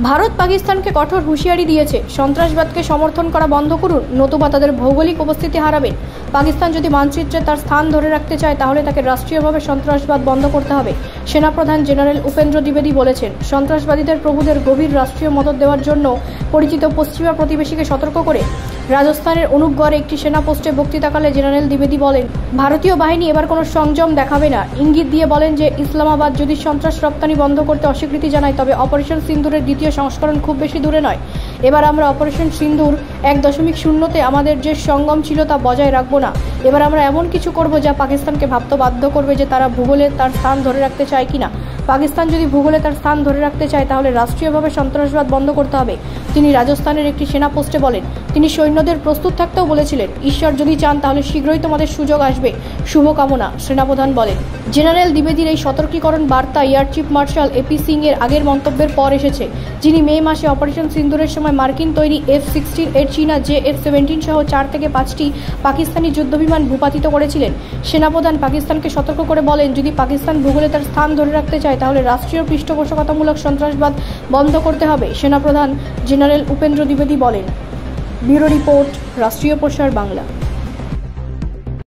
ভারত পাকিস্তানকে কঠোর হুঁশিয়ারি দিয়েছে, সন্ত্রাসবাদকে সমর্থন করা বন্ধ করুন, নতুবা তাদের ভৌগোলিক উপস্থিতি হারাবেন। পাকিস্তান যদি মানচিত্রে তার স্থান ধরে রাখতে চায় তাহলে তাকে রাষ্ট্রীয়ভাবে সন্ত্রাসবাদ বন্ধ করতে হবে। সেনাপ্রধান জেনারেল উপেন্দ্র দ্বিবেদী বলেছেন, সন্ত্রাসবাদীদের প্রভুদের গভীর রাষ্ট্রীয় মদত দেওয়ার জন্য পরিচিত পশ্চিমা প্রতিবেশীকে সতর্ক করে রাজস্থানের অনুপগড়ে একটি সেনা পোস্টে বক্তৃতাকালে জেনারেল দ্বিবেদী বলেন, ভারতীয় বাহিনী এবার কোনো সংযম দেখাবে না। ইঙ্গিত দিয়ে বলেন যে ইসলামাবাদ যদি সন্ত্রাস রপ্তানি বন্ধ করতে অস্বীকৃতি জানায় তবে অপারেশন সিন্দুরের দ্বিতীয় সংস্করণ খুব বেশি দূরে নয়। এবার আমরা অপারেশন সিন্দুর 1.0-তে আমাদের যে সঙ্গম ছিল তা বজায় রাখবো না। এবার আমরা এমন কিছু করব যা পাকিস্তানকে ভাবতে বাধ্য করবে যে তারা ভূগোলে তার স্থান ধরে রাখতে চায় কিনা। পাকিস্তান যদি ভূগোলে তার স্থান ধরে রাখতে চায় তাহলে রাষ্ট্রীয়ভাবে সন্ত্রাসবাদ বন্ধ করতে হবে, তিনি রাজস্থানের একটি সেনা পোস্টে বলেন। তিনি সৈন্যদের প্রস্তুত থাকতেও বলেছিলেন, ঈশ্বর যদি চান তাহলে শীঘ্রই তোমাদের সুযোগ আসবে, শুভকামনা, সেনাপ্রধান বলেন। জেনারেল দ্বিবেদীর এই সতর্কীকরণ বার্তা air chief marshal AP Singh এর আগের মন্তব্যের পর এসেছে, যিনি মে মাসে অপারেশন সিন্দুরের সময় মার্কিন তৈরি F-16 এর চীনা JF-17 সহ 4 থেকে 5টি পাকিস্তানি যুদ্ধবিমান ভূপাতিত করেছিলেন। সেনাপ্রধান পাকিস্তানকে সতর্ক করে বলেন, যদি পাকিস্তান ভূগোলে তার স্থান ধরে রাখতে চায় তাহলে রাষ্ট্রীয় পৃষ্ঠপোষকতামূলক সন্ত্রাসবাদ বন্ধ করতে হবে, সেনাপ্রধান জেনারেল উপেন্দ্র দ্বিবেদী বলেন। ব্যুরো রিপোর্ট, রাষ্ট্রীয় প্রসার বাংলা।